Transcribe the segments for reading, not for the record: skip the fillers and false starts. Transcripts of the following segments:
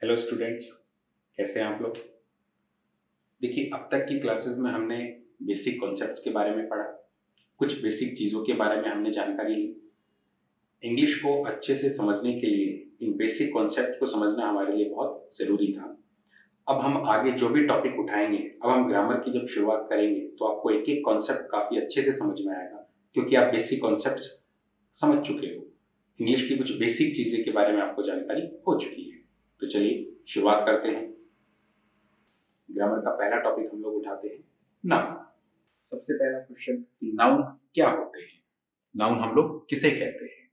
Hello students, कैसे हैं आप लोग। देखिए, अब तक की क्लासेस में हमने बेसिक कॉन्सेप्ट्स के बारे में पढ़ा, कुछ बेसिक चीज़ों के बारे में हमने जानकारी ली। इंग्लिश को अच्छे से समझने के लिए इन बेसिक कॉन्सेप्ट को समझना हमारे लिए बहुत ज़रूरी था। अब हम आगे जो भी टॉपिक उठाएंगे, अब हम ग्रामर की जब शुरुआत करेंगे तो आपको एक एक कॉन्सेप्ट काफ़ी अच्छे से समझ में आएगा, क्योंकि आप बेसिक कॉन्सेप्ट्स समझ चुके हो। इंग्लिश की कुछ बेसिक चीज़ें के बारे में आपको जानकारी हो चुकी है। तो चलिए शुरुआत करते हैं। ग्रामर का पहला टॉपिक हम लोग उठाते हैं नाउन। सबसे पहला क्वेश्चन, नाउन क्या होते हैं, नाउन हम लोग किसे कहते हैं।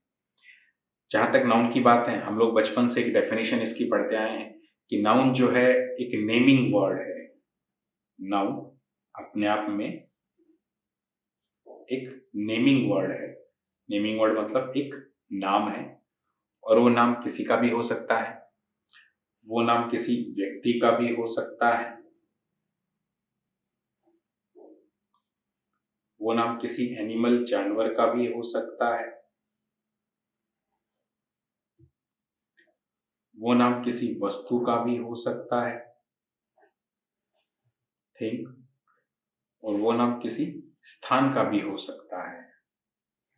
जहां तक नाउन की बात है, हम लोग बचपन से एक डेफिनेशन इसकी पढ़ते आए हैं कि नाउन जो है एक नेमिंग वर्ड है। नाउन अपने आप में एक नेमिंग वर्ड है। नेमिंग वर्ड मतलब एक नाम है, और वो नाम किसी का भी हो सकता है, वो नाम किसी व्यक्ति का भी हो सकता है, वो नाम किसी एनिमल जानवर का भी हो सकता है, वो नाम किसी वस्तु का भी हो सकता है, थिंग, और वो नाम किसी स्थान का भी हो सकता है,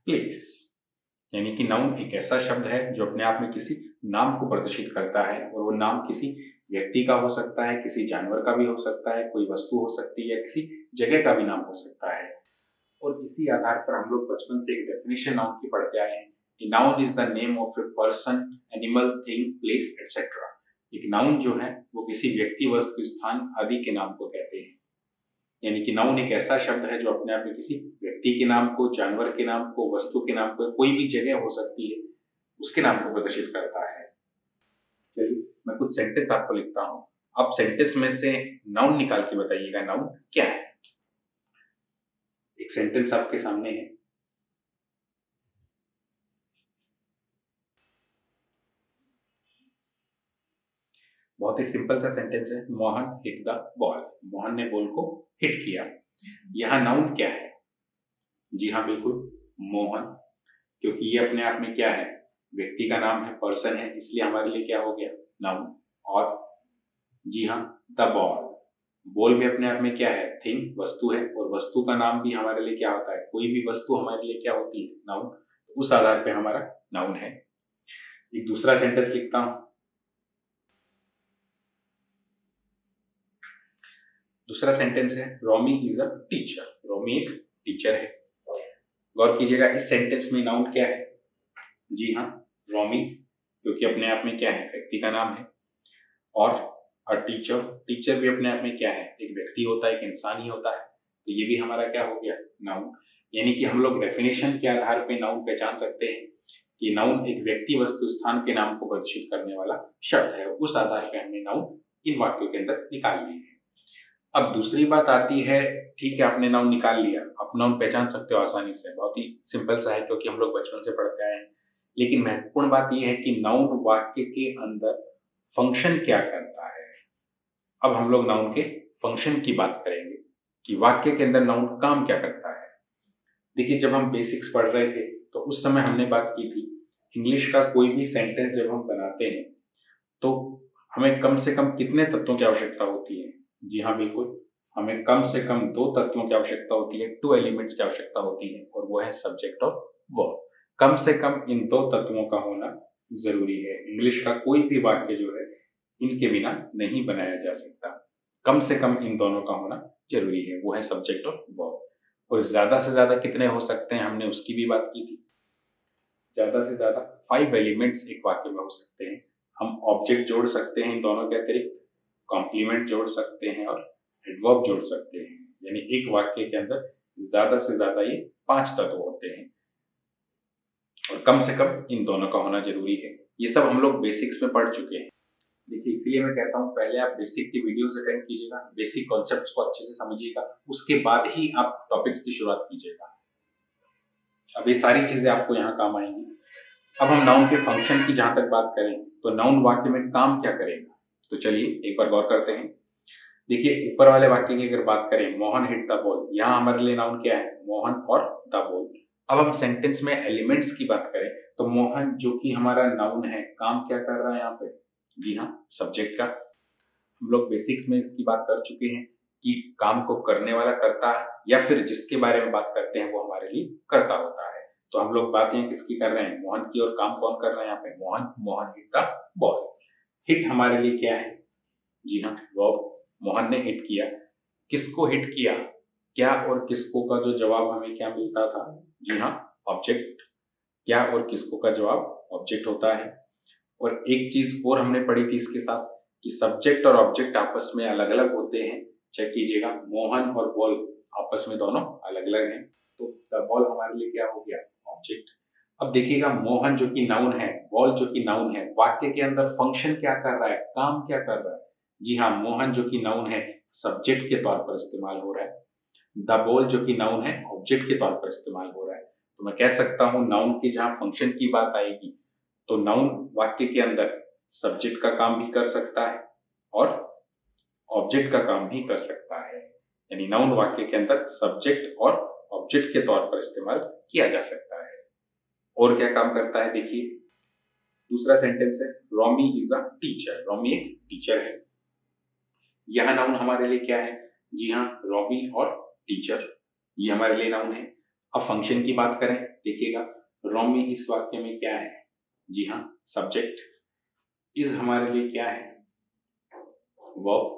प्लेस। यानी कि नाउन एक ऐसा शब्द है जो अपने आप में किसी नाम को प्रदर्शित करता है, और वो नाम किसी व्यक्ति का हो सकता है, किसी जानवर का भी हो सकता है, कोई वस्तु हो सकती है, या किसी जगह का भी नाम हो सकता है। और इसी आधार पर हम लोग बचपन से एक डेफिनेशन नाउन की पढ़ते आए हैं कि noun is the name of a person, animal, thing, place etcetera. एक नाउन जो है वो किसी व्यक्ति, वस्तु, स्थान आदि के नाम को कहते हैं। यानी कि नाउन एक ऐसा शब्द है जो अपने आप में किसी व्यक्ति के नाम को, जानवर के नाम को, वस्तु के नाम को, कोई भी जगह हो सकती है, उसके नाम को प्रदर्शित करता है। चलिए मैं कुछ सेंटेंस आपको लिखता हूं, आप सेंटेंस में से नाउन निकाल के बताइएगा नाउन क्या है। एक सेंटेंस आपके सामने है। बहुत ही सिंपल सा सेंटेंस है, Mohan hit the ball. Mohan ने बॉल को हिट किया। यहाँ नाउन क्या है? जी हाँ, बिल्कुल मोहन, क्योंकि ये अपने आप में क्या है, व्यक्ति का नाम है, पर्सन है, इसलिए हमारे लिए क्या हो गया, नाउन। और जी हाँ, द बॉल, बॉल भी अपने आप में क्या है, थिंग, वस्तु है, और वस्तु का नाम भी हमारे लिए क्या होता है, कोई भी वस्तु हमारे लिए क्या होती है, नाउन। तो उस आधार पे हमारा नाउन है। एक दूसरा सेंटेंस लिखता हूं। दूसरा सेंटेंस है, रोमी इज अ टीचर। रोमी एक टीचर है। गौर कीजिएगा, इस सेंटेंस में नाउन क्या है? जी हाँ, रोमी, क्योंकि अपने आप में क्या है, व्यक्ति का नाम है। और अ टीचर, टीचर भी अपने आप में क्या है, एक व्यक्ति होता है, एक इंसान ही होता है, तो ये भी हमारा क्या हो गया, नाउन। यानी कि हम लोग डेफिनेशन के आधार पे नाउन पहचान सकते हैं कि नाउन एक व्यक्ति, वस्तु, स्थान के नाम को प्रदर्शित करने वाला शब्द है। उस आधार पे हमने नाउन इन वाक्यों के अंदर निकाल लिए हैं। अब दूसरी बात आती है, ठीक है आपने नाउन निकाल लिया, आप नाउन पहचान सकते हो आसानी से, बहुत ही सिंपल सा है, क्योंकि हम लोग बचपन से पढ़ते आए हैं। लेकिन महत्वपूर्ण बात यह है कि नाउन वाक्य के अंदर फंक्शन क्या करता है। अब हम लोग नाउन के फंक्शन की बात करेंगे कि वाक्य के अंदर नाउन काम क्या करता है। देखिए, जब हम बेसिक्स पढ़ रहे थे तो उस समय हमने बात की थी, इंग्लिश का कोई भी सेंटेंस जब हम बनाते हैं तो हमें कम से कम कितने तत्वों की आवश्यकता होती है। जी हाँ, बिल्कुल, हमें कम से कम दो तत्वों की आवश्यकता होती है, टू एलिमेंट्स की आवश्यकता होती है, और वो है सब्जेक्ट और वर्ब। कम से कम इन दो तत्वों का होना जरूरी है। इंग्लिश का कोई भी वाक्य जो है इनके बिना नहीं बनाया जा सकता। कम से कम इन दोनों का होना जरूरी है, वो है सब्जेक्ट और वर्ब। और ज्यादा से ज्यादा कितने हो सकते हैं, हमने उसकी भी बात की थी। ज्यादा से ज्यादा 5 एलिमेंट्स एक वाक्य में हो सकते हैं। हम ऑब्जेक्ट जोड़ सकते हैं इन दोनों के अतिरिक्त, कॉम्प्लीमेंट जोड़ सकते हैं, और एडवर्ब जोड़ सकते हैं। यानी एक वाक्य के अंदर ज्यादा से ज्यादा ये 5 तत्व होते हैं, और कम से कम इन दोनों का होना जरूरी है। ये सब हम लोग बेसिक्स में पढ़ चुके हैं। देखिए, इसीलिए मैं कहता हूँ पहले आप बेसिक की वीडियोस अटेंड कीजिएगा, बेसिक कॉन्सेप्ट्स को अच्छे से समझिएगा, उसके बाद ही आप टॉपिक्स की शुरुआत कीजिएगा। अब ये सारी चीजें आपको यहाँ काम आएंगी। अब हम नाउन के फंक्शन की जहां तक बात करें तो नाउन वाक्य में काम क्या करेगा, तो चलिए एक बार गौर करते हैं। देखिए, ऊपर वाले वाक्य की अगर बात करें, मोहन हिट द बॉल, यहाँ हमारे लिए नाउन क्या है, मोहन और द बॉल। अब हम सेंटेंस में एलिमेंट्स की बात करें तो मोहन जो कि हमारा नाउन है, काम क्या कर रहा है यहाँ पे, जी हाँ, सब्जेक्ट का। हम लोग बेसिक्स में इसकी बात कर चुके हैं कि काम को करने वाला करता है या फिर जिसके बारे में बात करते हैं वो हमारे लिए करता होता है। तो हम लोग बात यहाँ किसकी कर रहे हैं, मोहन की, और काम कौन कर रहा है यहाँ पे, Mohan hit the ball. Hit हमारे लिए क्या है, जी हाँ, वर्ब। मोहन ने हिट किया, किसको हिट किया, क्या और किसको का जो जवाब हमें क्या मिलता था, जी हाँ, ऑब्जेक्ट। क्या और किसको का जवाब ऑब्जेक्ट होता है। और एक चीज और हमने पढ़ी थी इसके साथ कि सब्जेक्ट और ऑब्जेक्ट आपस में अलग अलग होते हैं। चेक कीजिएगा, मोहन और बॉल आपस में दोनों अलग अलग हैं, तो द बॉल हमारे लिए क्या हो गया, ऑब्जेक्ट। अब देखिएगा, मोहन जो कि नाउन है, बॉल जो कि नाउन है, वाक्य के अंदर फंक्शन क्या कर रहा है, काम क्या कर रहा है, जी हाँ, मोहन जो कि नाउन है सब्जेक्ट के तौर पर इस्तेमाल हो रहा है, द बॉल जो कि नाउन है ऑब्जेक्ट के तौर पर इस्तेमाल हो रहा है। तो मैं कह सकता हूं नाउन की जहां फंक्शन की बात आएगी तो नाउन वाक्य के अंदर सब्जेक्ट का काम भी कर सकता है और ऑब्जेक्ट का काम भी कर सकता है। यानी नाउन वाक्य के अंदर सब्जेक्ट और ऑब्जेक्ट के तौर पर इस्तेमाल किया जा सकता है। और क्या काम करता है, देखिए दूसरा सेंटेंस है, Romy is a teacher. Romy एक टीचर है। यह नाउन हमारे लिए क्या है, जी हाँ, रॉमी और टीचर, ये हमारे लिए नाउन है। अब फंक्शन की बात करें, देखिएगा रॉमी इस वाक्य में क्या है, जी हाँ, सब्जेक्ट। इज हमारे लिए क्या है, verb.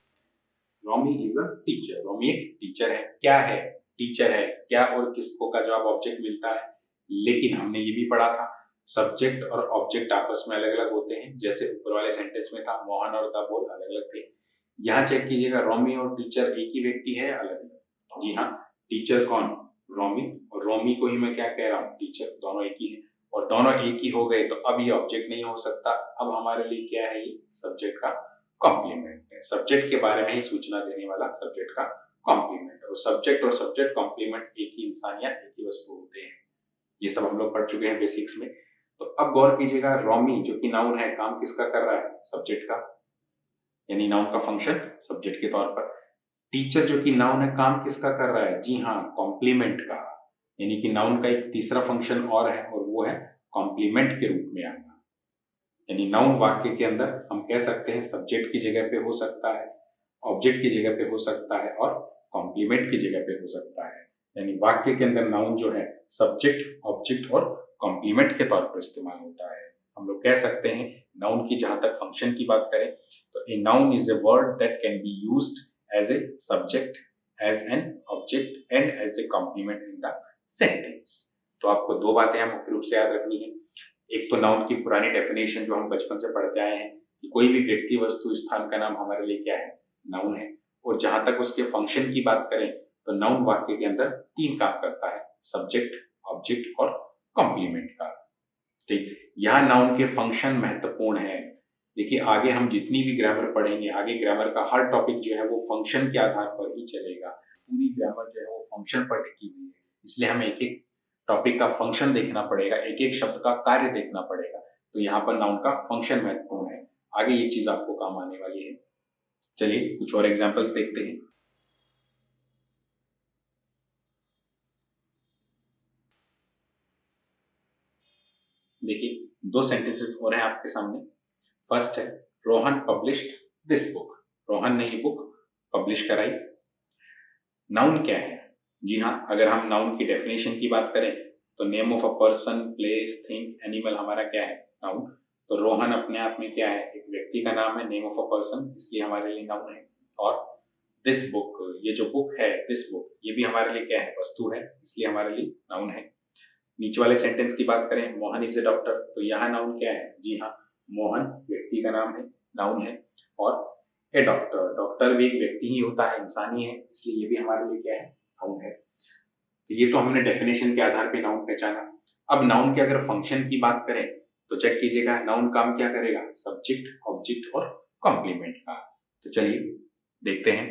Romy is a teacher, Romy एक टीचर है। क्या है, टीचर है। क्या और किसको का जवाब ऑब्जेक्ट मिलता है, लेकिन हमने ये भी पढ़ा था सब्जेक्ट और ऑब्जेक्ट आपस में अलग अलग होते हैं। जैसे ऊपर वाले सेंटेंस में था मोहन और द बॉल अलग अलग थे। यहाँ चेक कीजिएगा, रॉमी और टीचर एक ही व्यक्ति है, अलग अलग। जी हाँ, टीचर कौन, रॉमी, और रॉमी को ही मैं क्या कह रहा हूँ, टीचर, दोनों एक ही है। और दोनों एक ही हो गए तो अब ये ऑब्जेक्ट नहीं हो सकता। अब हमारे लिए क्या है, ये सब्जेक्ट का कॉम्प्लीमेंट है। सब्जेक्ट के बारे में ही सूचना देने वाला सब्जेक्ट का कॉम्प्लीमेंट। और सब्जेक्ट कॉम्प्लीमेंट एक ही इंसान या एक ही वस्तु होते हैं। ये सब हम लोग पढ़ चुके हैं बेसिक्स में। तो अब गौर कीजिएगा, रॉमी जो कि नाउन है काम किसका कर रहा है, सब्जेक्ट का, यानी नाउन का फंक्शन सब्जेक्ट के तौर पर। टीचर जो कि नाउन है काम किसका कर रहा है, जी हाँ, कॉम्प्लीमेंट का, यानी कि नाउन का एक तीसरा फंक्शन और है और वो है कॉम्प्लीमेंट के रूप में आना। यानी नाउन वाक्य के अंदर हम कह सकते हैं सब्जेक्ट की जगह पे हो सकता है, ऑब्जेक्ट की जगह पे हो सकता है और कॉम्प्लीमेंट की जगह पे हो सकता है। यानी वाक्य के अंदर नाउन जो है सब्जेक्ट, ऑब्जेक्ट और कॉम्प्लीमेंट के तौर पर इस्तेमाल होता है। हम लोग कह सकते हैं नाउन की जहां तक फंक्शन की बात करें तो a noun is a word that can be used as a subject, as an object and as a complement in the sentence. तो आपको दो बातें यहाँ मुख्य रूप से याद रखनी है। एक तो नाउन की पुरानी डेफिनेशन जो हम बचपन से पढ़ते आए हैं कि कोई भी व्यक्ति, वस्तु, स्थान का नाम हमारे लिए क्या है, नाउन है। और जहां तक उसके फंक्शन की बात करें तो नाउन वाक्य के अंदर तीन काम करता है, सब्जेक्ट, ऑब्जेक्ट और कॉम्प्लीमेंट का। ठीक, यहाँ नाउन के फंक्शन महत्वपूर्ण है। देखिए आगे हम जितनी भी ग्रामर पढ़ेंगे, आगे ग्रामर का हर टॉपिक जो है वो फंक्शन के आधार पर ही चलेगा। पूरी ग्रामर जो है वो फंक्शन पर टिकी हुई है, इसलिए हमें एक एक टॉपिक का फंक्शन देखना पड़ेगा, एक एक शब्द का कार्य देखना पड़ेगा। तो यहाँ पर नाउन का फंक्शन महत्वपूर्ण है, आगे ये चीज आपको काम आने वाली है। चलिए कुछ और एग्जाम्पल्स देखते हैं। देखिए दो सेंटेंसेस और हैं आपके सामने। फर्स्ट है, Rohan published this book. Rohan ने ये बुक पब्लिश कराई। नाउन क्या है, जी हाँ, अगर हम नाउन की डेफिनेशन की बात करें तो name of a person, place, thing, animal हमारा क्या है, नाउन। तो रोहन अपने आप में क्या है, एक व्यक्ति का नाम है, नेम ऑफ अ पर्सन, इसलिए हमारे लिए नाउन है। और दिस बुक, ये जो बुक है, दिस बुक, ये भी हमारे लिए क्या है, वस्तु है, इसलिए हमारे लिए नाउन है। नीचे वाले सेंटेंस की बात करें, मोहन इज ए डॉक्टर, तो यहाँ नाउन क्या है, जी हाँ, मोहन व्यक्ति का नाम है, नाउन है। और ए डॉक्टर, डॉक्टर भी एक व्यक्ति ही होता है, इंसान ही है, इसलिए ये भी हमारे लिए क्या है, नाउन है। तो ये तो हमने डेफिनेशन के आधार पे नाउन पहचाना। अब नाउन के अगर फंक्शन की बात करें तो चेक कीजिएगा नाउन काम क्या करेगा, सब्जेक्ट, ऑब्जेक्ट और कॉम्प्लीमेंट का। तो चलिए देखते हैं,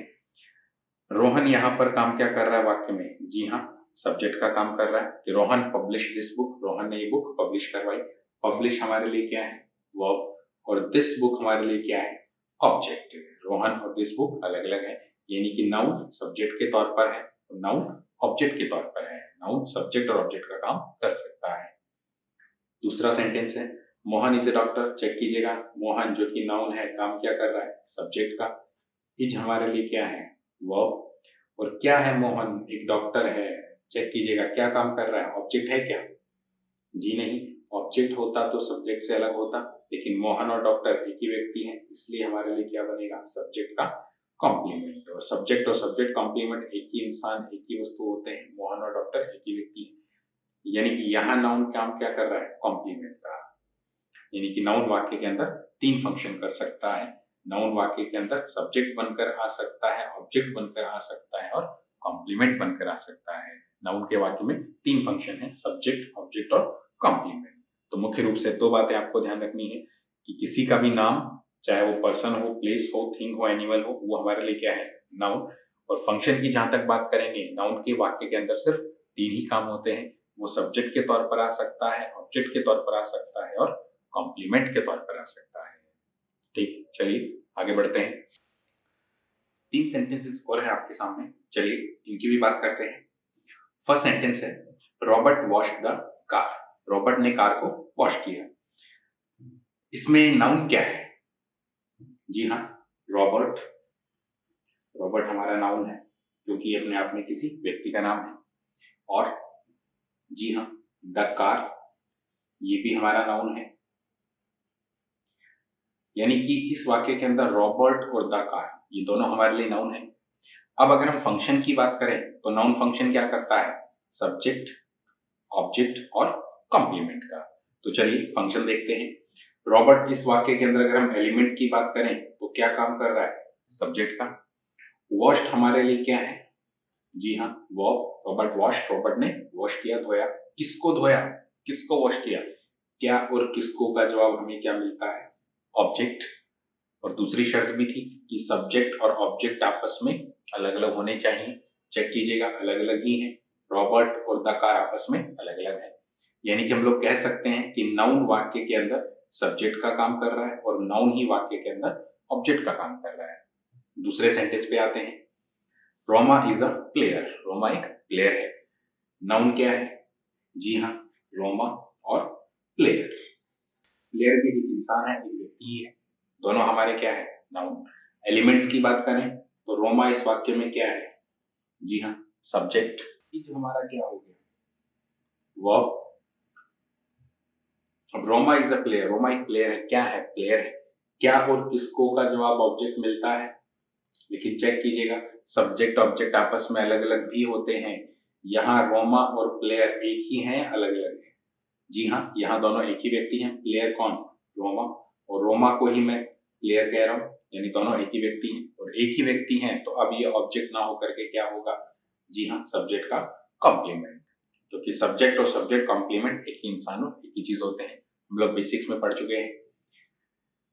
रोहन यहाँ पर काम क्या कर रहा है वाक्य में, जी हाँ, सब्जेक्ट का काम कर रहा है कि Rohan publish this book, Rohan ने ये बुक पब्लिश करवाई। पब्लिश हमारे लिए क्या है, वर्ब, और दिस बुक हमारे लिए क्या है, ऑब्जेक्ट। रोहन और दिस बुक अलग अलग है, यानी कि नाउन सब्जेक्ट के तौर पर है और नाउन ऑब्जेक्ट के तौर पर है। नाउन सब्जेक्ट और ऑब्जेक्ट का काम कर सकता है। दूसरा सेंटेंस है, Mohan is a doctor, check कीजिएगा। मोहन जो कि नाउन है, काम क्या कर रहा है, सब्जेक्ट का। इज हमारे लिए क्या है, वर्ब। और क्या है मोहन, एक डॉक्टर है, चेक कीजिएगा क्या काम कर रहा है, ऑब्जेक्ट है क्या, जी नहीं। ऑब्जेक्ट होता तो सब्जेक्ट से अलग होता, लेकिन मोहन और डॉक्टर एक ही व्यक्ति हैं, इसलिए हमारे लिए क्या बनेगा, सब्जेक्ट का कॉम्प्लीमेंट। और सब्जेक्ट कॉम्प्लीमेंट एक ही इंसान, एक ही वस्तु होते हैं, मोहन और डॉक्टर एक ही व्यक्ति है। यानी कि यहाँ नाउन काम क्या कर रहा है, कॉम्प्लीमेंट का। यानी कि नाउन वाक्य के अंदर 3 फंक्शन कर सकता है। नाउन वाक्य के अंदर सब्जेक्ट बनकर आ सकता है, ऑब्जेक्ट बनकर आ सकता है और कॉम्प्लीमेंट बनकर आ सकता है। नाउन के वाक्य में 3 फंक्शन है, सब्जेक्ट, ऑब्जेक्ट और कॉम्प्लीमेंट। तो मुख्य रूप से 2 बातें आपको ध्यान रखनी है कि किसी का भी नाम, चाहे वो पर्सन हो, प्लेस हो, थिंग हो, एनिमल हो, वो हमारे लिए क्या है, नाउन। और फंक्शन की जहां तक बात करेंगे, नाउन के वाक्य के अंदर सिर्फ 3 ही काम होते हैं। वो सब्जेक्ट के तौर पर आ सकता है, ऑब्जेक्ट के तौर पर आ सकता है और कॉम्प्लीमेंट के तौर पर आ सकता है। ठीक, चलिए आगे बढ़ते हैं। 3 सेंटेंसेस और है आपके सामने, चलिए इनकी भी बात करते हैं। फर्स्ट सेंटेंस है, Robert washed the car. Robert ने कार को वॉश किया। इसमें नाउन क्या है, जी हाँ, रॉबर्ट। रॉबर्ट हमारा नाउन है क्योंकि ये अपने आप में किसी व्यक्ति का नाम है। और जी हाँ, द कार, ये भी हमारा नाउन है। यानी कि इस वाक्य के अंदर रॉबर्ट और द कार, ये दोनों हमारे लिए नाउन है। अब अगर हम फंक्शन की बात करें तो नाउन फंक्शन क्या करता है, सब्जेक्ट, ऑब्जेक्ट और कॉम्प्लीमेंट का। तो चलिए फंक्शन देखते हैं। रॉबर्ट इस वाक्य के अंदर अगर हम एलिमेंट की बात करें तो क्या काम कर रहा है, सब्जेक्ट का। वॉश्ड हमारे लिए क्या है, जी हाँ, वर्ब। रॉबर्ट वॉश्ड, रॉबर्ट ने वॉश किया, धोया। किसको धोया, किसको वॉश किया, क्या और किसको का जवाब हमें क्या मिलता है, ऑब्जेक्ट। और दूसरी शर्त भी थी कि सब्जेक्ट और ऑब्जेक्ट आपस में अलग अलग होने चाहिए। चेक कीजिएगा, अलग अलग ही हैं। रॉबर्ट और द कार आपस में अलग अलग है। यानी कि हम लोग कह सकते हैं कि नाउन वाक्य के अंदर सब्जेक्ट का काम कर रहा है और नाउन ही वाक्य के अंदर ऑब्जेक्ट का काम कर रहा है। दूसरे सेंटेंस पे आते हैं। Roma is a player. Roma एक प्लेयर है। नाउन क्या है, जी हाँ, रोमा और प्लेयर। प्लेयर भी एक इंसान है, एक व्यक्ति है, दोनों हमारे क्या है, नाउन। एलिमेंट्स की बात करें तो रोमा इस वाक्य में क्या है, जी हाँ, सब्जेक्ट। जो हमारा क्या हो गया, वर्ब। अब Roma is a player, Roma एक प्लेयर है, क्या है, प्लेयर है। क्या और किसको का जवाब ऑब्जेक्ट मिलता है, लेकिन चेक कीजिएगा, सब्जेक्ट ऑब्जेक्ट आपस में अलग अलग भी होते हैं। यहाँ रोमा और प्लेयर एक ही हैं, अलग अलग है, जी हाँ, यहाँ दोनों एक ही व्यक्ति हैं। प्लेयर कौन, रोमा, और रोमा को ही मैं प्लेयर कह रहा हूँ, यानी दोनों एक ही व्यक्ति हैं। और एक ही व्यक्ति हैं तो अब ये ऑब्जेक्ट ना होकर के क्या होगा, जी हाँ, सब्जेक्ट का कॉम्प्लीमेंट। क्योंकि सब्जेक्ट और सब्जेक्ट कॉम्प्लीमेंट एक ही इंसान और एक ही चीज होते हैं, हम लोग बेसिक्स में पढ़ चुके हैं।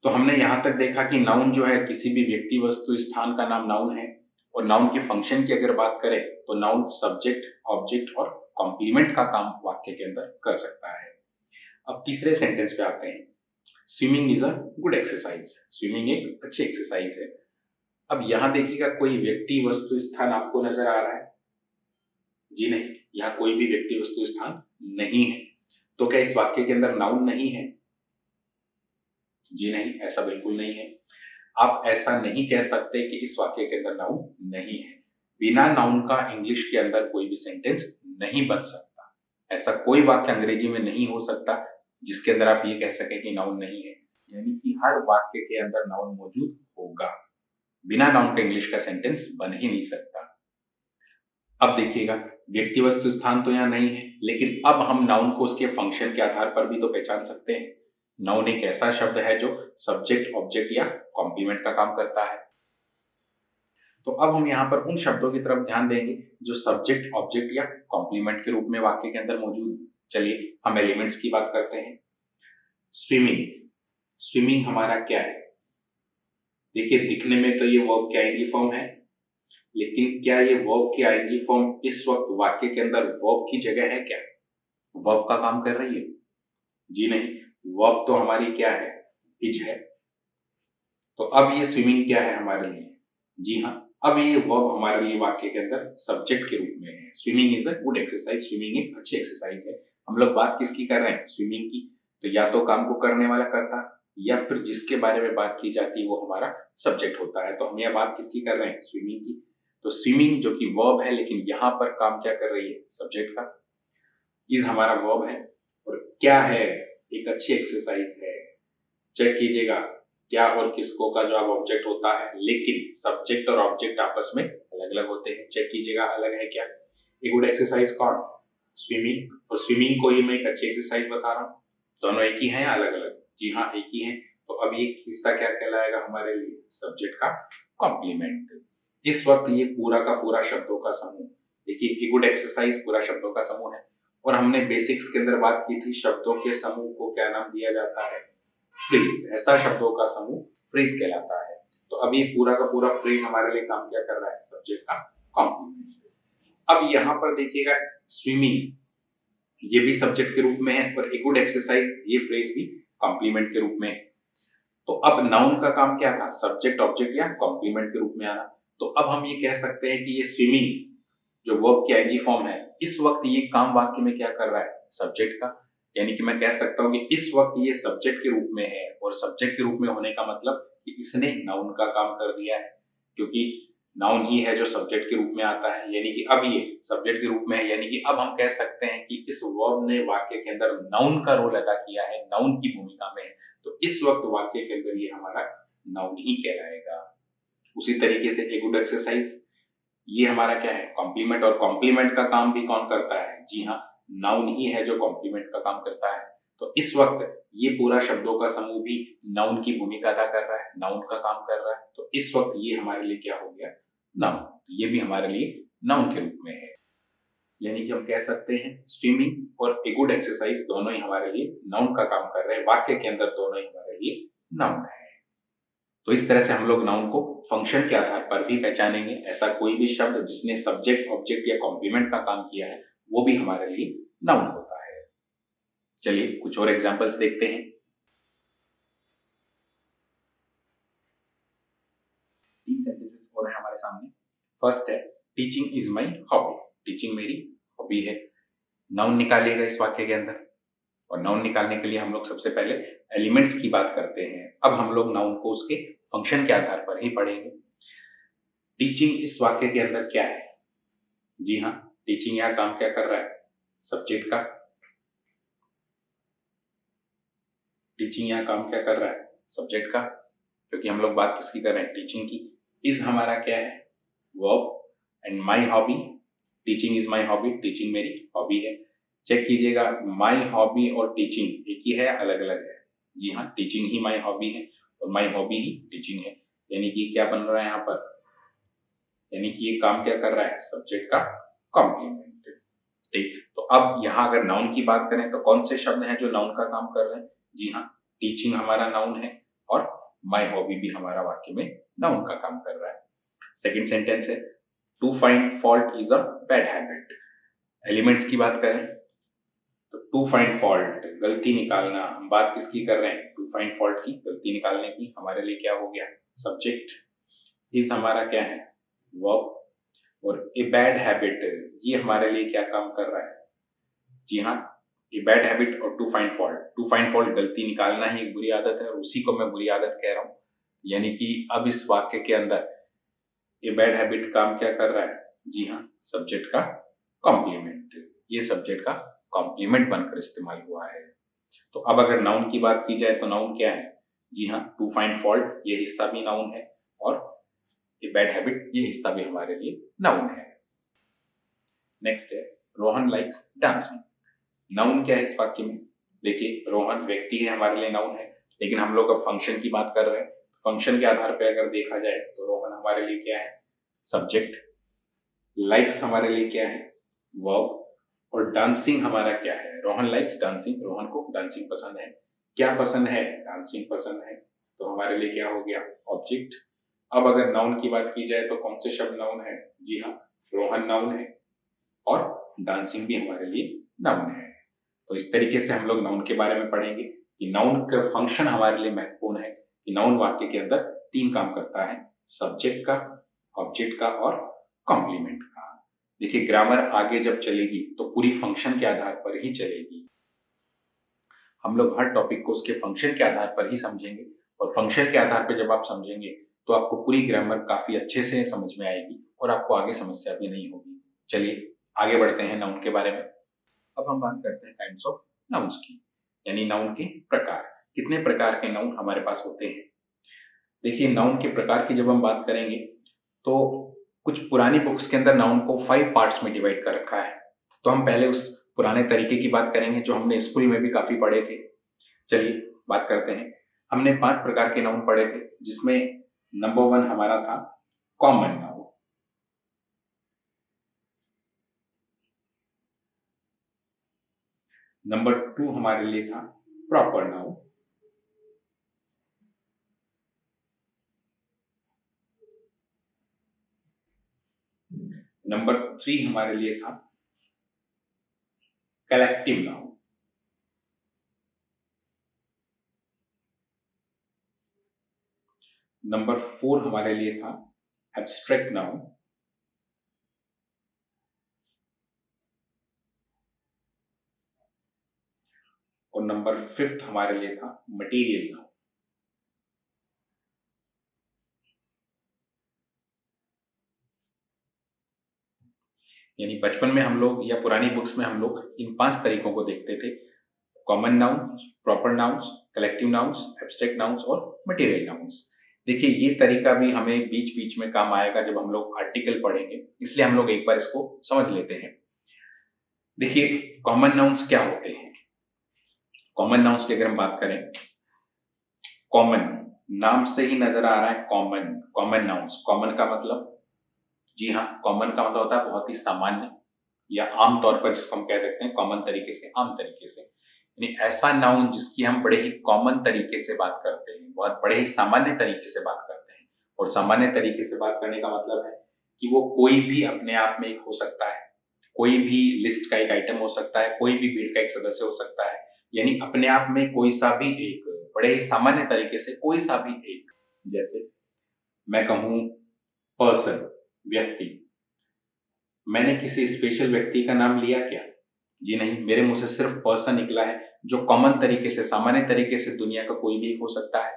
तो हमने यहां तक देखा कि नाउन जो है किसी भी व्यक्ति, वस्तु, स्थान का नाम नाउन है। और नाउन के फंक्शन की अगर बात करें तो नाउन सब्जेक्ट, ऑब्जेक्ट और कॉम्प्लीमेंट का काम वाक्य के अंदर कर सकता है। अब तीसरे सेंटेंस पे आते हैं। Swimming is a good exercise. Swimming एक अच्छी एक्सरसाइज है। अब यहां देखिएगा, कोई व्यक्ति, वस्तु, स्थान आपको नजर आ रहा है, जी नहीं, यहाँ कोई भी व्यक्ति, वस्तु, स्थान नहीं है। तो क्या इस वाक्य के अंदर नाउन नहीं है, जी नहीं, ऐसा बिल्कुल नहीं है। आप ऐसा नहीं कह सकते कि इस वाक्य के अंदर नाउन नहीं है। बिना नाउन का इंग्लिश के अंदर कोई भी सेंटेंस नहीं बन सकता। ऐसा कोई वाक्य अंग्रेजी में नहीं हो सकता जिसके अंदर आप ये कह सकें कि नाउन नहीं है। यानी कि हर वाक्य के अंदर नाउन मौजूद होगा। बिना नाउन के इंग्लिश का सेंटेंस बन ही नहीं सकता। अब देखिएगा, व्यक्ति, वस्तु, स्थान तो यहाँ नहीं है, लेकिन अब हम नाउन को उसके फंक्शन के आधार पर भी तो पहचान सकते हैं। नाउन एक ऐसा शब्द है जो सब्जेक्ट, ऑब्जेक्ट या कॉम्प्लीमेंट का काम करता है। तो अब हम यहाँ पर उन शब्दों की तरफ ध्यान देंगे जो सब्जेक्ट, ऑब्जेक्ट या कॉम्प्लीमेंट के रूप में वाक्य के अंदर मौजूद है। चलिए हम एलिमेंट्स की बात करते हैं। स्विमिंग, स्विमिंग हमारा क्या है, देखिए दिखने में तो ये वर्ब की आईएनजी फॉर्म है, लेकिन क्या ये वर्ब की आईएनजी फॉर्म इस वक्त वाक्य के अंदर वर्ब की जगह है क्या, वर्ब का काम कर रही है, जी नहीं। वर्ब तो हमारी क्या है, इज है। तो अब ये स्विमिंग क्या है हमारे लिए, जी हाँ, अब ये वर्ब हमारे लिए वाक्य के अंदर सब्जेक्ट के रूप में है। Swimming is a good exercise, swimming एक अच्छी एक्सरसाइज है। हम लोग बात किसकी कर रहे हैं, स्विमिंग की। तो या तो काम को करने वाला करता या फिर जिसके बारे में बात की जाती है वो हमारा सब्जेक्ट होता है। तो हम यह बात किसकी कर रहे हैं, स्विमिंग की। तो स्विमिंग जो कि वर्ब है, लेकिन यहाँ पर काम क्या कर रही है, सब्जेक्ट का। इज हमारा वर्ब है और क्या है, एक अच्छी एक्सरसाइज है। चेक कीजिएगा क्या और किसको का जवाब ऑब्जेक्ट होता है, लेकिन सब्जेक्ट और ऑब्जेक्ट आपस में अलग अलग होते हैं। चेक कीजिएगा अलग है क्या। ए गुड एक्सरसाइज कौन, स्विमिंग। और स्विमिंग को ही मैं एक अच्छी एक्सरसाइज बता रहा हूँ। दोनों एक ही हैं या अलग अलग, जी हाँ एक ही हैं। तो अब ये हिस्सा क्या कहलाएगा हमारे लिए, सब्जेक्ट का कॉम्प्लीमेंट। इस वक्त ये पूरा का पूरा शब्दों का समूह, देखिए ए गुड एक्सरसाइज पूरा शब्दों का समूह है। और हमने बेसिक्स के अंदर बात की थी, शब्दों के समूह को क्या नाम दिया जाता है, फ्रेज। ऐसा शब्दों का समूह फ्रेज कहलाता है। तो अब ये पूरा का पूरा फ्रेज हमारे लिए काम क्या कर रहा है, सब्जेक्ट का कॉम्प्लीमेंट। अब यहाँ पर देखिएगा स्विमिंग ये भी सब्जेक्ट के रूप में है और ए गुड एक्सरसाइज ये फ्रेज भी कॉम्प्लीमेंट के रूप में है। तो अब नाउन का काम क्या था, सब्जेक्ट ऑब्जेक्ट या कॉम्प्लीमेंट के रूप में आना। तो अब हम ये कह सकते हैं कि ये स्विमिंग जो वर्ब की आईएनजी फॉर्म है, इस वक्त ये काम वाक्य में क्या कर रहा है, सब्जेक्ट का। यानी कि मैं कह सकता हूं कि इस वक्त ये सब्जेक्ट के रूप में है, और सब्जेक्ट के रूप में होने का मतलब कि इसने नाउन का काम कर दिया है, क्योंकि नाउन ही है जो सब्जेक्ट के रूप में आता है। यानी कि अब ये सब्जेक्ट के रूप में है, यानी कि अब हम कह सकते हैं कि इस वर्ब ने वाक्य के अंदर नाउन का रोल अदा किया है, नाउन की भूमिका में है। तो इस वक्त वाक्य के अंदर ये हमारा नाउन ही कहलाएगा। उसी तरीके से ए गुड एक्सरसाइज ये हमारा क्या है, कॉम्प्लीमेंट। और कॉम्प्लीमेंट का काम भी कौन करता है, जी हाँ नाउन ही है जो कॉम्प्लीमेंट का काम करता है। तो इस वक्त ये पूरा शब्दों का समूह भी नाउन की भूमिका अदा कर रहा है, नाउन का काम कर रहा है। तो इस वक्त ये हमारे लिए क्या हो गया, नाउन। ये भी हमारे लिए नाउन के रूप में है। यानी कि हम कह सकते हैं स्विमिंग और ए गुड एक्सरसाइज दोनों ही हमारे लिए नाउन का काम कर रहे हैं, वाक्य के अंदर दोनों ही हमारे लिए नाउन है। तो इस तरह से हम लोग नाउन को फंक्शन के आधार पर भी पहचानेंगे। ऐसा कोई भी शब्द जिसने सब्जेक्ट ऑब्जेक्ट या कॉम्प्लीमेंट का काम किया है वो भी हमारे लिए नाउन होता है। चलिए कुछ और एग्जांपल्स देखते हैं। तीन सेंटेंसेस और हैं हमारे सामने। फर्स्ट है teaching is my hobby, teaching मेरी हॉबी है। नाउन निकालिएगा इस वाक्य के अंदर, और नाउन निकालने के लिए हम लोग सबसे पहले एलिमेंट्स की बात करते हैं। अब हम लोग नाउन को उसके फंक्शन के आधार पर ही पढ़ेंगे। टीचिंग इस वाक्य के अंदर क्या है, जी हाँ टीचिंग यहाँ काम क्या कर रहा है, सब्जेक्ट का। टीचिंग यहाँ काम क्या कर रहा है, सब्जेक्ट का, क्योंकि हम लोग बात किसकी कर रहे हैं, टीचिंग की। इज हमारा क्या है, verb. And my hobby, teaching is my hobby, teaching मेरी हॉबी है। चेक कीजिएगा माई हॉबी और टीचिंग एक ही है, अलग अलग है, जी हाँ टीचिंग ही माई हॉबी है और माई हॉबी ही टीचिंग है। यानी कि क्या बन रहा है यहाँ पर, यानी कि ये काम क्या कर रहा है, सब्जेक्ट का कॉम्प्लीमेंट। ठीक, तो अब यहाँ अगर नाउन की बात करें तो कौन से शब्द हैं जो नाउन का काम कर रहे हैं, जी हाँ टीचिंग हमारा नाउन है और माई हॉबी भी हमारा वाक्य में नाउन का काम कर रहा है। सेकंड सेंटेंस है to find fault is a bad habit. Elements की बात करें तो टू फाइंड फॉल्ट गलती निकालना, हम बात किसकी कर रहे हैं, टू फाइंड फॉल्ट की, गलती निकालने की। हमारे लिए क्या हो गया, सब्जेक्ट। इज हमारा क्या है, वर्ब। और ए बैड हैबिट ये हमारे लिए क्या काम कर रहा है, जी हाँ ए बैड हैबिट और to find fault. To find fault गलती निकालना ही एक बुरी आदत है और उसी को मैं बुरी आदत कह रहा हूं। यानी कि अब इस वाक्य के अंदर ए बैड हैबिट काम क्या कर रहा है, जी हाँ सब्जेक्ट का कॉम्प्लीमेंट। ये सब्जेक्ट का कॉम्प्लीमेंट बनकर इस्तेमाल हुआ है। तो अब अगर नाउन की बात की जाए तो नाउन क्या है, जी हाँ टू फाइंड फॉल्ट ये हिस्सा भी नाउन है और ए बैड हैबिट ये हिस्सा भी हमारे लिए नाउन है। नेक्स्ट है रोहन लाइक्स डांसिंग। नाउन क्या है इस वाक्य में, देखिए रोहन व्यक्ति है, हमारे लिए नाउन है, लेकिन हम लोग अब फंक्शन की बात कर रहे हैं। फंक्शन के आधार पर अगर देखा जाए तो रोहन हमारे लिए क्या है, सब्जेक्ट। लाइक्स हमारे लिए क्या है, वर्ब। और डांसिंग हमारा क्या है, रोहन लाइक्स डांसिंग, रोहन को डांसिंग पसंद है। क्या पसंद है, डांसिंग पसंद है, तो हमारे लिए क्या हो गया, ऑब्जेक्ट। अब अगर नाउन की बात की जाए तो कौन से शब्द नाउन है, जी हाँ रोहन नाउन है और डांसिंग भी हमारे लिए नाउन है। तो इस तरीके से हम लोग नाउन के बारे में पढ़ेंगे कि नाउन का फंक्शन हमारे लिए महत्वपूर्ण है, कि नाउन वाक्य के अंदर तीन काम करता है, सब्जेक्ट का, ऑब्जेक्ट का और कॉम्प्लीमेंट का। देखिए ग्रामर आगे जब चलेगी तो पूरी फंक्शन के आधार पर ही चलेगी। हम लोग हर टॉपिक को उसके फंक्शन के आधार पर ही समझेंगे, और फंक्शन के आधार पर जब आप समझेंगे तो आपको पूरी ग्रामर काफी अच्छे से समझ में आएगी और आपको आगे समस्या भी नहीं होगी। चलिए आगे बढ़ते हैं नाउन के बारे में। अब हम बात करते हैं काइंड्स ऑफ नाउन्स की, यानी नाउन के प्रकार। कितने प्रकार के नाउन हमारे पास होते हैं? देखिए, नाउन के प्रकार की जब हम बात करेंगे तो कुछ पुरानी बुक्स के अंदर नाउन को 5 पार्ट्स में डिवाइड कर रखा है। तो हम पहले उस पुराने तरीके की बात करेंगे जो हमने स्कूल में भी काफी पढ़े थे। चलिए बात करते हैं। हमने 5 प्रकार के नाउन पढ़े थे, जिसमें नंबर 1 हमारा था कॉमन नाउन। नंबर 2 हमारे लिए था प्रॉपर नाउन। नंबर 3 हमारे लिए था कलेक्टिव नाउन। नंबर 4 हमारे लिए था एब्स्ट्रैक्ट नाउन। और नंबर 5 हमारे लिए था मटेरियल नाउन। यानी बचपन में हम लोग या पुरानी बुक्स में हम लोग इन 5 तरीकों को देखते थे: common nouns, proper nouns, collective nouns, abstract nouns और मटेरियल नाउन्स। देखिए, ये तरीका भी हमें बीच बीच में काम आएगा जब हम लोग आर्टिकल पढ़ेंगे, इसलिए हम लोग एक बार इसको समझ लेते हैं। देखिए, कॉमन नाउन्स क्या होते हैं? कॉमन नाउन्स की अगर हम बात करें, कॉमन नाम से ही नजर आ रहा है कॉमन। कॉमन नाउन्स, कॉमन का मतलब, जी हाँ, कॉमन का मतलब होता है बहुत ही सामान्य या आम तौर पर, जिसको हम कह सकते हैं कॉमन तरीके से, आम तरीके से। यानी ऐसा नाउन जिसकी हम बड़े ही कॉमन तरीके से बात करते हैं, बहुत बड़े ही सामान्य तरीके से बात करते हैं। और सामान्य तरीके से बात करने का मतलब है कि वो कोई भी अपने आप में एक हो सकता है, कोई भी लिस्ट का एक आइटम हो सकता है, कोई भी भीड़ का एक सदस्य हो सकता है। यानी अपने आप में कोई सा भी एक, बड़े ही सामान्य तरीके से कोई सा भी एक। जैसे मैं कहूं पर्सन, व्यक्ति, मैंने किसी स्पेशल व्यक्ति का नाम लिया क्या? जी नहीं, मेरे मुंह से सिर्फ पर्सन निकला है, जो कॉमन तरीके से, सामान्य तरीके से दुनिया का कोई भी एक हो सकता है।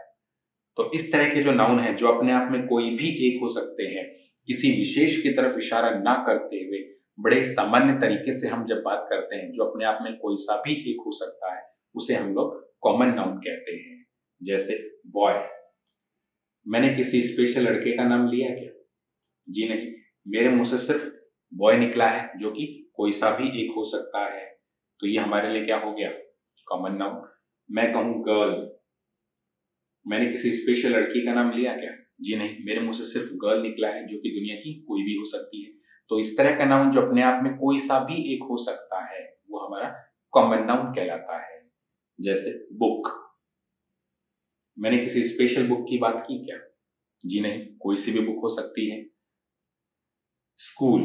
तो इस तरह के जो नाउन है, जो अपने आप में कोई भी एक हो सकते हैं, किसी विशेष की तरफ इशारा ना करते हुए बड़े सामान्य तरीके से हम जब बात करते हैं, जो अपने आप में कोई सा भी एक हो सकता है, उसे हम लोग कॉमन नाउन कहते हैं। जैसे बॉय, मैंने किसी स्पेशल लड़के का नाम लिया क्या? जी नहीं, मेरे मुंह से सिर्फ बॉय निकला है, जो कि कोई सा भी एक हो सकता है। तो ये हमारे लिए क्या हो गया? Common noun. मैं कहूं गर्ल, मैंने किसी स्पेशल लड़की का नाम लिया क्या? जी नहीं, मेरे मुंह से सिर्फ गर्ल निकला है, जो कि दुनिया की कोई भी हो सकती है। तो इस तरह का नाउन जो अपने आप में कोई सा भी एक हो सकता है, वो हमारा कॉमन नाउन कहलाता है। जैसे बुक, मैंने किसी स्पेशल बुक की बात की क्या? जी नहीं, कोई सी भी बुक हो सकती है। स्कूल,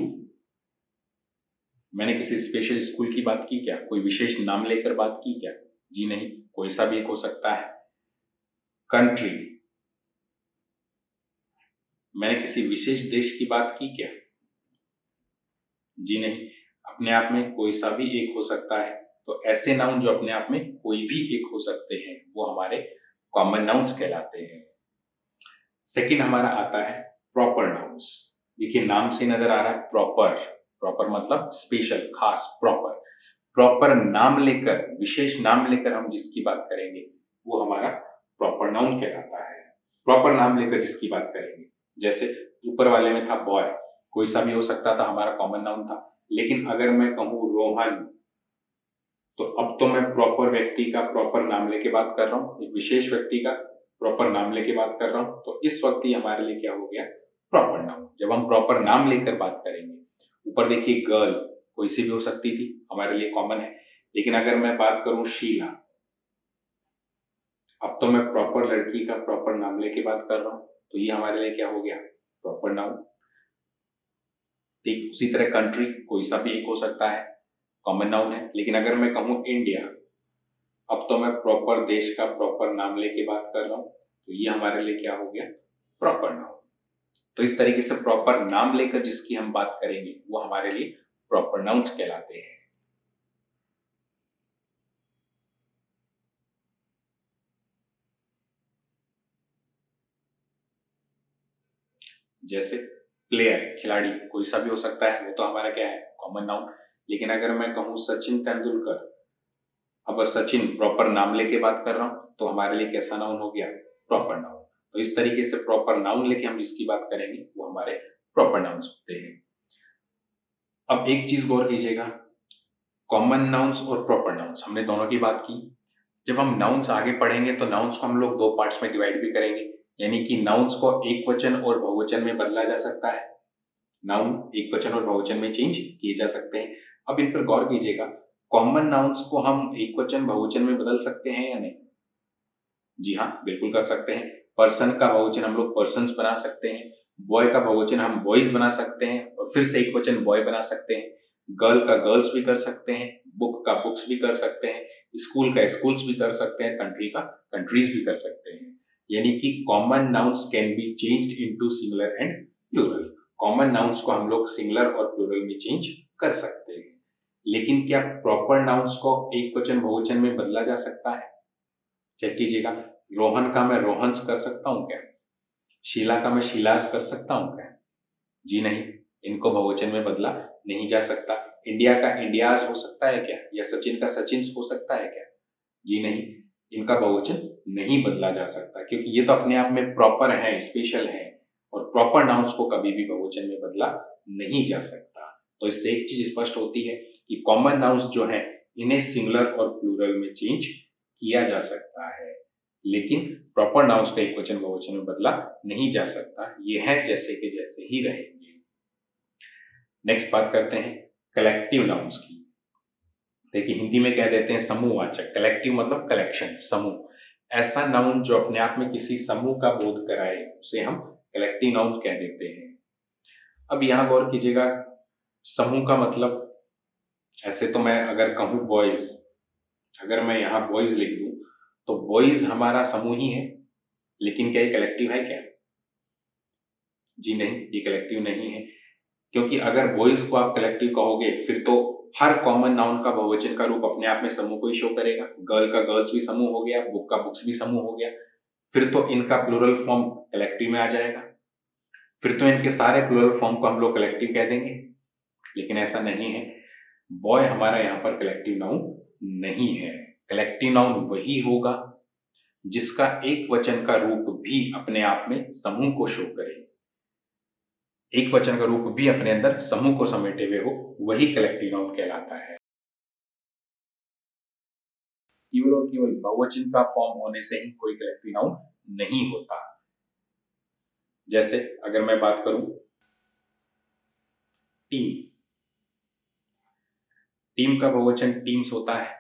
मैंने किसी स्पेशल स्कूल की बात की क्या? कोई विशेष नाम लेकर बात की क्या? जी नहीं, कोई सा भी एक हो सकता है। कंट्री, मैंने किसी विशेष देश की बात की क्या? जी नहीं, अपने आप में कोई सा भी एक हो सकता है। तो ऐसे नाउन जो अपने आप में कोई भी एक हो सकते हैं, वो हमारे कॉमन नाउन्स कहलाते हैं। सेकंड हमारा आता है प्रॉपर नाउन्स। देखिए, नाम से नजर आ रहा है प्रॉपर। प्रॉपर मतलब स्पेशल, खास, प्रॉपर। प्रॉपर नाम लेकर, विशेष नाम लेकर हम जिसकी बात करेंगे, वो हमारा प्रॉपर नाउन कहलाता है। प्रॉपर नाम लेकर जिसकी बात करेंगे, जैसे ऊपर वाले में था बॉय, कोई सा भी हो सकता था, हमारा कॉमन नाउन था। लेकिन अगर मैं कहूं रोहन, तो अब तो मैं प्रॉपर व्यक्ति का प्रॉपर नाम लेके बात कर रहा हूँ, एक विशेष व्यक्ति का प्रॉपर नाम लेके बात कर रहा हूँ। तो इस वक्त ये हमारे लिए क्या हो गया? Proper noun. जब हम प्रॉपर नाम लेकर बात करेंगे, ऊपर देखिए गर्ल, कोई सी भी हो सकती थी, हमारे लिए कॉमन है। लेकिन अगर मैं बात करूं शीला, अब तो मैं प्रॉपर लड़की का प्रॉपर नाम लेके बात कर रहा हूं, तो ये हमारे लिए क्या हो गया? Proper noun. ठीक उसी तरह कंट्री, कोई सा भी एक हो सकता है, कॉमन नाउन है। लेकिन अगर मैं कहूं इंडिया, अब तो मैं प्रॉपर देश का प्रॉपर नाम लेके बात कर रहा हूं, तो ये हमारे लिए क्या हो गया? Proper noun. तो इस तरीके से प्रॉपर नाम लेकर जिसकी हम बात करेंगे, वो हमारे लिए प्रॉपर नाउन्स कहलाते हैं। जैसे प्लेयर, खिलाड़ी कोई सा भी हो सकता है, वो तो हमारा क्या है, कॉमन नाउन। लेकिन अगर मैं कहूँ सचिन तेंदुलकर, अब सचिन प्रॉपर नाम लेके बात कर रहा हूँ, तो हमारे लिए कैसा नाउन हो गया, प्रॉपर नाउन। तो इस तरीके से प्रॉपर नाउन लेके हम जिसकी बात करेंगे वो हमारे प्रॉपर नाउन्स होते हैं। अब एक चीज गौर कीजिएगा, कॉमन नाउन्स और प्रॉपर नाउन्स हमने दोनों की बात की। जब हम नाउन्स आगे पढ़ेंगे तो नाउन्स को हम लोग दो पार्ट्स में डिवाइड भी करेंगे, यानी कि नाउन्स को एक वचन और बहुवचन में बदला जा सकता है, नाउन एक वचन और बहुवचन में चेंज किए जा सकते हैं। अब इन पर गौर कीजिएगा, कॉमन नाउन्स को हम एक वचन बहुवचन में बदल सकते हैं या नहीं? जी हाँ, बिल्कुल कर सकते हैं। पर्सन का बहुवचन हम लोग पर्सन्स बना सकते हैं, बॉय का बहुवचन हम बॉयज बना सकते हैं और फिर से एक वचन बॉय बना सकते हैं, गर्ल का गर्ल्स भी कर सकते हैं, बुक का बुक्स भी कर सकते हैं, स्कूल का स्कूल्स भी कर सकते हैं, कंट्री का कंट्रीज भी कर सकते हैं। यानी कि common nouns can be changed into singular and plural. Common nouns को हम लोग सिंगुलर और प्लूरल में चेंज कर सकते हैं। लेकिन क्या प्रॉपर नाउन्स को एक वचन बहुवचन में बदला जा सकता है? चेक कीजिएगा, रोहन का मैं रोहन्स कर सकता हूं क्या? शीला का मैं शीलाज कर सकता हूं क्या? जी नहीं, इनको बहुवचन में बदला नहीं जा सकता। इंडिया का इंडियाज हो सकता है क्या, या सचिन का सचिन्स हो सकता है क्या? जी नहीं, इनका बहुवचन नहीं बदला जा सकता, क्योंकि ये तो अपने आप में प्रॉपर है, स्पेशल है, और प्रॉपर नाउन्स को कभी भी बहुवचन में बदला नहीं जा सकता। तो इससे एक चीज स्पष्ट होती है कि कॉमन नाउन्स जो है इन्हें सिंगुलर और प्लूरल में चेंज किया जा सकता है, लेकिन प्रॉपर नाउन्स का एक वचन बहुवचन में बदला नहीं जा सकता। ये है जैसे के जैसे ही रहेंगे। नेक्स्ट बात करते हैं कलेक्टिव नाउन्स की। देखिए हिंदी में कह देते हैं समूहवाचक, कलेक्टिव मतलब कलेक्शन, समूह। ऐसा नाउन जो अपने आप में किसी समूह का बोध कराए उसे हम कलेक्टिव नाउन कह देते हैं। अब यहां गौर कीजिएगा, समूह का मतलब, ऐसे तो मैं अगर कहूं बॉयज, अगर मैं यहाँ बॉयज लिख दूं तो बॉयज हमारा समूह ही है, लेकिन क्या ये कलेक्टिव है क्या? जी नहीं, ये कलेक्टिव नहीं है, क्योंकि अगर बॉयज को आप कलेक्टिव कहोगे फिर तो हर कॉमन नाउन का बहुवचन का रूप अपने आप में समूह को ही शो करेगा। गर्ल का गर्ल्स भी समूह हो गया, बुक का बुक्स भी समूह हो गया, फिर तो इनका प्लूरल फॉर्म कलेक्टिव में आ जाएगा, फिर तो इनके सारे प्लूरल फॉर्म को हम लोग कलेक्टिव कह देंगे। लेकिन ऐसा नहीं है, बॉय हमारा यहाँ पर कलेक्टिव नाउन नहीं है। कलेक्टिव नाउन वही होगा जिसका एक वचन का रूप भी अपने आप में समूह को शो करे, एक वचन का रूप भी अपने अंदर समूह को समेटे हुए हो, वही कलेक्टिव नाउन कहलाता है। केवल और केवल बहुवचन का फॉर्म होने से ही कोई कलेक्टिव नाउन नहीं होता। जैसे अगर मैं बात करूं टीम, टीम का बहुवचन टीम्स होता है,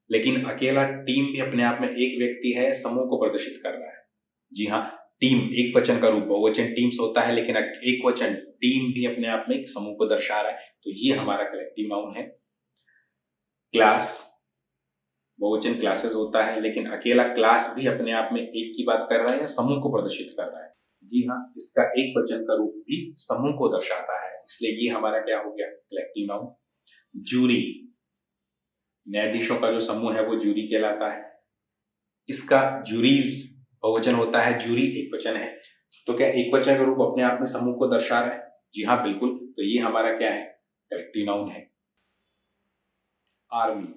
लेकिन अकेला टीम भी अपने आप में एक व्यक्ति है, समूह को प्रदर्शित कर रहा है। जी हाँ, टीम एक वचन का रूप, बहुवचन टीम्स होता है, लेकिन एक वचन टीम भी अपने आप में एक समूह को दर्शा रहा है, तो ये हमारा कलेक्टिव नाउन है। क्लास, बहुवचन क्लासेस होता है, लेकिन अकेला क्लास भी अपने आप में एक की बात कर रहा है या समूह को प्रदर्शित कर रहा है। जी हाँ, इसका एक वचन का रूप भी समूह को दर्शाता है, इसलिए ये हमारा क्या हो गया, कलेक्टिव नाउन। जूरी, न्यायाधीशों का जो समूह है वो जूरी कहलाता है, इसका जूरीज बहुवचन होता है, जूरी एक वचन है, तो क्या एक वचन का रूप अपने आप में समूह को दर्शा रहा है? जी हाँ बिल्कुल, तो ये हमारा क्या है, कलेक्टिव नाउन है। आर्मी,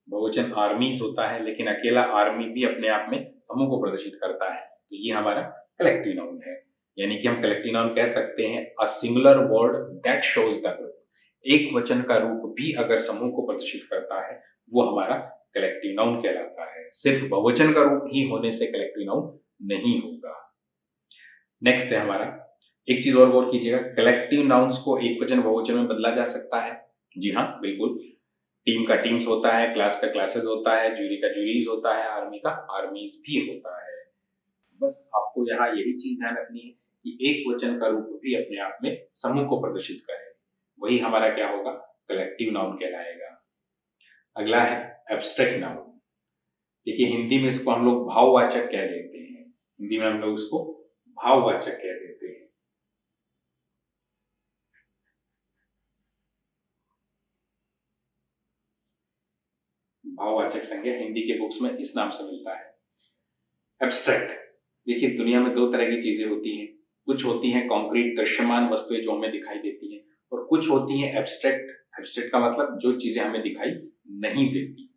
बहुवचन आर्मीज होता है, लेकिन अकेला आर्मी भी अपने आप में समूह को प्रदर्शित करता है, तो ये हमारा कलेक्टिव नाउन है। यानी कि हम कलेक्टिव नाउन कह सकते हैं a singular word that shows the group, एक वचन का रूप भी अगर समूह को प्रदर्शित करता है वो हमारा कलेक्टिव नाउन कहलाता है। सिर्फ बहुवचन का रूप ही होने से कलेक्टिव नाउन नहीं होगा। नेक्स्ट है हमारा, एक चीज और गौर कीजिएगा, कलेक्टिव नाउन्स को एक वचन बहुवचन में बदला जा सकता है। जी हाँ बिल्कुल, टीम का टीम्स होता है, क्लास का क्लासेस होता है, जूरी का जूरीज होता है, आर्मी का आर्मीज भी होता है। बस आपको यहाँ यही चीज ध्यान रखनी है कि एक वचन का रूप भी अपने आप में समूह को प्रदर्शित करे, वही हमारा क्या होगा, कलेक्टिव नाउन कहलाएगा। अगला है एब्स्ट्रैक्ट नाउन। देखिए हिंदी में इसको हम लोग भाववाचक कह देते हैं, हिंदी में हम लोग इसको भाववाचक कह देते हैं। भाववाचक संज्ञा हिंदी के बुक्स में इस नाम से मिलता है, एब्स्ट्रैक्ट। देखिए दुनिया में दो तरह की चीजें होती हैं, कुछ होती हैं कॉन्क्रीट दृश्यमान वस्तुएं जो हमें दिखाई देती हैं, और कुछ होती हैं एब्स्ट्रैक्ट। एब्स्ट्रैक्ट का मतलब जो चीजें हमें दिखाई नहीं देती।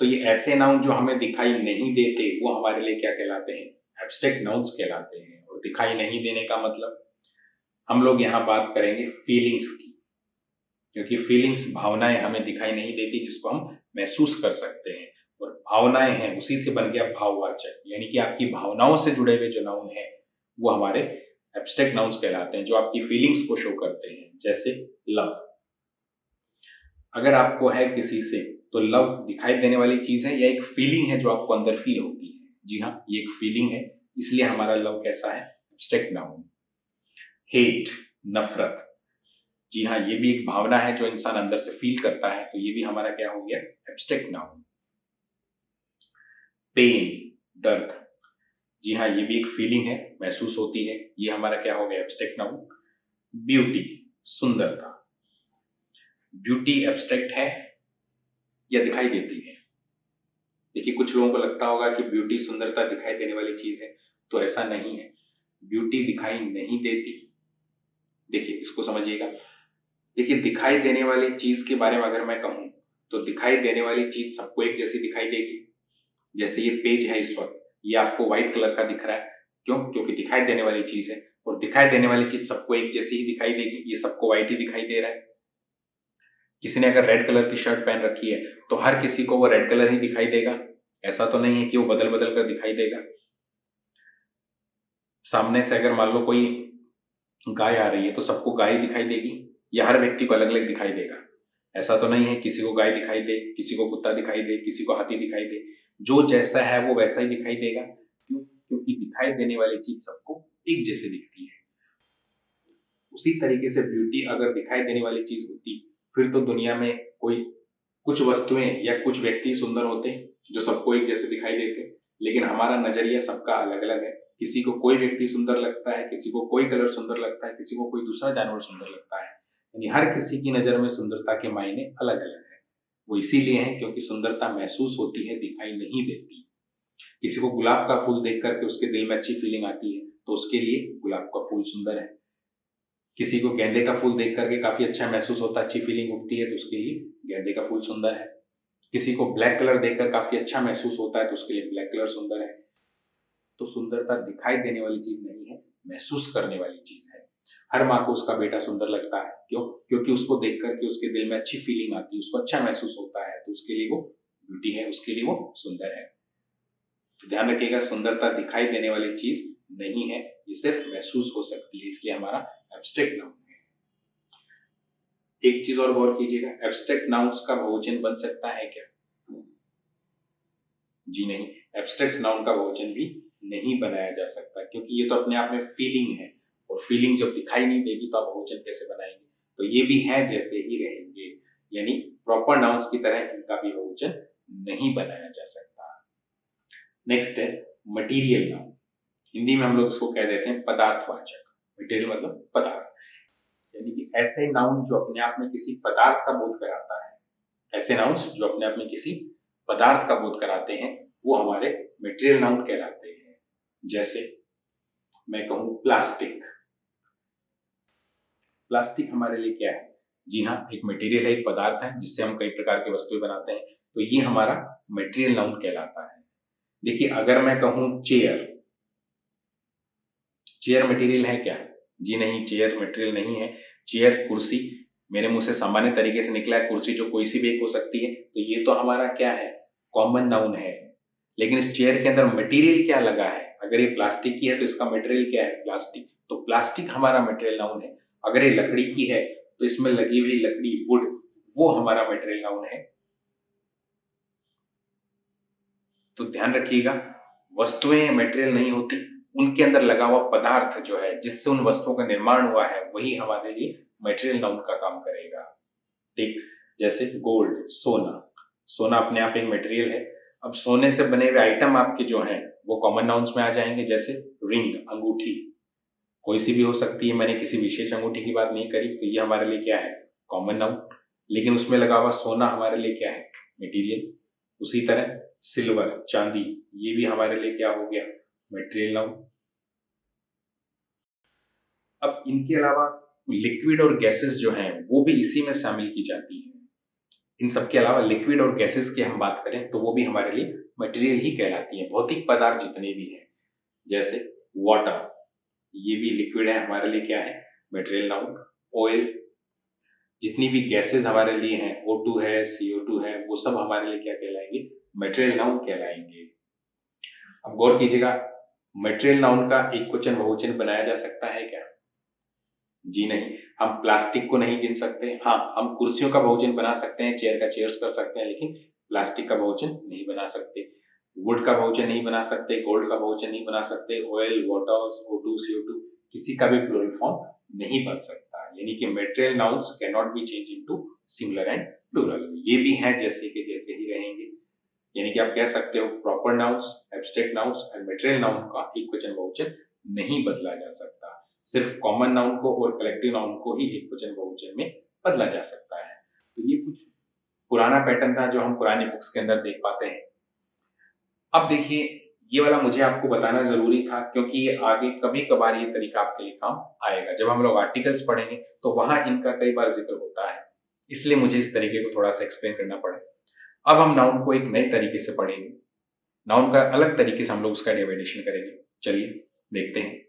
तो ये ऐसे नाउन जो हमें दिखाई नहीं देते वो हमारे लिए क्या कहलाते हैं? एब्स्ट्रैक्ट नाउन्स कहलाते हैं। और दिखाई नहीं देने का मतलब हम लोग यहाँ बात करेंगे फीलिंग्स की, क्योंकि फीलिंग्स भावनाएं हमें दिखाई नहीं देती जिसको हम महसूस कर सकते हैं, और भावनाएं हैं उसी से बन गया भाववाचक, यानी कि आपकी भावनाओं से जुड़े हुए जो नाउन है वो हमारे एब्स्ट्रैक्ट नाउन्स कहलाते हैं, जो आपकी फीलिंग्स को शो करते हैं। जैसे लव, अगर आपको है किसी से तो लव दिखाई देने वाली चीज है या एक फीलिंग है जो आपको अंदर फील होती है? जी हाँ, ये एक फीलिंग है, इसलिए हमारा लव कैसा है? Abstract noun. हेट, नफरत, जी हाँ, ये भी एक भावना है जो इंसान अंदर से फील करता है, तो ये भी हमारा क्या हो गया? Abstract noun. पेन, दर्द, जी हाँ, ये भी एक फीलिंग है, महसूस होती है, ये हमारा क्या हो गया? Abstract noun. ब्यूटी, सुंदरता, ब्यूटी एब्स्ट्रैक्ट है या दिखाई देती है? देखिए, कुछ लोगों को लगता होगा कि ब्यूटी सुंदरता दिखाई देने वाली चीज है, तो ऐसा नहीं है। ब्यूटी दिखाई नहीं देती। देखिए, इसको समझिएगा। देखिए, दिखाई देने वाली चीज के बारे में अगर मैं कहूं तो दिखाई देने वाली चीज सबको एक जैसी दिखाई देगी। जैसे ये पेज है, इस वक्त ये आपको व्हाइट कलर का दिख रहा है, क्यों? क्योंकि दिखाई देने वाली चीज है, और दिखाई देने वाली चीज सबको एक जैसी ही दिखाई देगी। ये सबको व्हाइट ही दिखाई दे रहा है। किसी ने अगर रेड कलर की शर्ट पहन रखी है तो हर किसी को वो रेड कलर ही दिखाई देगा? ऐसा तो नहीं है कि वो बदल बदल कर दिखाई देगा। सामने से अगर मान लो कोई गाय आ रही है तो सबको गाय दिखाई देगी, या हर व्यक्ति को अलग अलग दिखाई देगा? ऐसा तो नहीं है, किसी को गाय दिखाई दे, किसी को कुत्ता दिखाई दे, किसी को हाथी दिखाई दे। जो जैसा है वो वैसा ही दिखाई देगा। क्यों? क्योंकि दिखाई देने वाली चीज सबको एक जैसे दिखती है। उसी तरीके से ब्यूटी अगर दिखाई देने वाली चीज होती, फिर तो दुनिया में कोई कुछ वस्तुएं या कुछ व्यक्ति सुंदर होते जो सबको एक जैसे दिखाई देते। लेकिन हमारा नजरिया सबका अलग अलग है। किसी को कोई व्यक्ति सुंदर लगता है, किसी को कोई कलर सुंदर लगता है, किसी को कोई दूसरा जानवर सुंदर लगता है। यानी हर किसी की नजर में सुंदरता के मायने अलग अलग है। वो इसीलिए है क्योंकि सुंदरता महसूस होती है, दिखाई नहीं देती। किसी को गुलाब का फूल देख करके उसके दिल में अच्छी फीलिंग आती है तो उसके लिए गुलाब का फूल सुंदर है। किसी को गेंदे का फूल देख करके काफी अच्छा महसूस होता है, अच्छी फीलिंग उठती है, तो उसके लिए गेंदे का फूल सुंदर है। किसी को ब्लैक कलर देखकर काफी अच्छा महसूस होता है तो उसके लिए ब्लैक कलर सुंदर है। तो सुंदरता दिखाई देने वाली चीज नहीं है, महसूस करने वाली चीज है। हर माँ को उसका बेटा सुंदर लगता है, क्यों? क्योंकि उसको देख करके उसके दिल में अच्छी फीलिंग आती है, उसको अच्छा महसूस होता है, तो उसके लिए वो ब्यूटी है, उसके लिए वो सुंदर है। तो ध्यान रखिएगा, सुंदरता दिखाई देने वाली चीज नहीं है, ये सिर्फ महसूस हो सकती है, इसलिए हमारा एब्स्ट्रैक्ट नाउन है। एक चीज और गौर कीजिएगा, एब्स्ट्रैक्ट नाउन्स का बहुवचन बन सकता है क्या? जी नहीं, एब्स्ट्रैक्ट नाउन का बहुवचन भी नहीं बनाया जा सकता, क्योंकि ये तो अपने आप में फीलिंग है, और फीलिंग जब दिखाई नहीं देगी तो आप बहुवचन कैसे बनाएंगे? तो ये भी है जैसे ही रहेंगे, यानी प्रॉपर नाउन्स की तरह इनका भी बहुवचन नहीं बनाया जा सकता। नेक्स्ट है मटीरियल नाउन। हिंदी में हम लोग इसको कह देते हैं पदार्थवाचक। मटीरियल मतलब पदार्थ, यानी कि ऐसे नाउन जो अपने आप में किसी पदार्थ का बोध कराता है। ऐसे नाउन्स जो अपने आप में किसी पदार्थ का बोध कराते हैं वो हमारे मटेरियल नाउन कहलाते हैं। जैसे मैं कहूं प्लास्टिक। प्लास्टिक हमारे लिए क्या है? जी हाँ, एक मटेरियल है, एक पदार्थ है जिससे हम कई प्रकार की वस्तुएं बनाते हैं, तो ये हमारा मटेरियल नाउन कहलाता है। देखिए, अगर मैं कहूं चेयर, चेयर मटेरियल है क्या? जी नहीं, चेयर मटेरियल नहीं है। चेयर कुर्सी, मेरे मुंह से सामान्य तरीके से निकला है, कुर्सी जो कोई सी भी एक हो सकती है, तो ये तो हमारा क्या है? कॉमन नाउन है। लेकिन इस चेयर के अंदर मटेरियल क्या लगा है? अगर ये प्लास्टिक की है तो इसका मटेरियल क्या है? प्लास्टिक। तो प्लास्टिक हमारा मटेरियल नाउन है। अगर ये लकड़ी की है तो इसमें लगी हुई लकड़ी, वुड, वो हमारा मटेरियल नाउन है। तो ध्यान रखिएगा, वस्तुएं मटेरियल नहीं होती, उनके अंदर लगा हुआ पदार्थ जो है जिससे उन वस्तुओं का निर्माण हुआ है वही हमारे लिए मटेरियल नाउन का काम करेगा। ठीक, जैसे गोल्ड, सोना। सोना अपने आप एक मटेरियल है। अब सोने से बने हुए आइटम आपके जो हैं वो कॉमन नाउन्स में आ जाएंगे, जैसे रिंग, अंगूठी, कोई सी भी हो सकती है, मैंने किसी विशेष अंगूठी की बात नहीं करी, तो ये हमारे लिए क्या है? Common noun. लेकिन उसमें लगा हुआ सोना हमारे लिए क्या है? मटेरियल। उसी तरह सिल्वर, चांदी, ये भी हमारे लिए क्या हो गया? Material noun. इनके अलावा लिक्विड और गैसेस जो हैं वो भी इसी में शामिल की जाती हैं। इन सब के अलावा लिक्विड और गैसेस की हम बात करें तो वो भी हमारे लिए मटेरियल ही कहलाती हैं। भौतिक पदार्थ जितने भी हैं, जैसे वाटर, ये भी लिक्विड है, हमारे लिए क्या है, मटेरियल नाउन। ऑयल, जितनी भी गैसेस हमारे लिए हैं, O2 है, CO2 है, वो सब हमारे लिए क्या कहलाएंगे, मटेरियल नाउन कहलाएंगे। अब गौर कीजिएगा, मटेरियल नाउन का एक क्वेश्चन बहुवचन बनाया जा सकता है क्या? जी नहीं। हम प्लास्टिक को नहीं गिन सकते। हाँ, हम कुर्सियों का बहुवचन बना सकते हैं, चेयर का चेयर्स कर सकते हैं, लेकिन प्लास्टिक का बहुवचन नहीं बना सकते। वुड का बहुवचन नहीं बना सकते, गोल्ड का बहुवचन नहीं बना सकते, ऑयल, वाटर, O2, CO2 किसी का भी प्लूरल फॉर्म नहीं बन सकता। यानी कि material nouns can not be change into singular and plural. ये भी हैं जैसे के जैसे ही रहेंगे। यानी कि आप कह सकते हो प्रॉपर नाउन्स, एब्स्ट्रैक्ट नाउन्स और मटेरियल नाउन का एकवचन बहुवचन नहीं बदला जा सकता। सिर्फ कॉमन नाउन को और कलेक्टिव नाउन को ही एकवचन बहुवचन में बदला जा सकता है। तो ये कुछ पुराना पैटर्न था जो हम पुरानी बुक्स के अंदर देख पाते हैं। अब देखिए, ये वाला मुझे आपको बताना जरूरी था क्योंकि ये आगे कभी कभार ये तरीका आपके लिए काम आएगा। जब हम लोग आर्टिकल्स पढ़ेंगे तो वहां इनका कई बार जिक्र होता है, इसलिए मुझे इस तरीके को थोड़ा सा एक्सप्लेन करना पड़ा। अब हम नाउन को एक नए तरीके से पढ़ेंगे। नाउन का अलग तरीके से हम लोग उसका डेफिनेशन करेंगे। चलिए देखते हैं।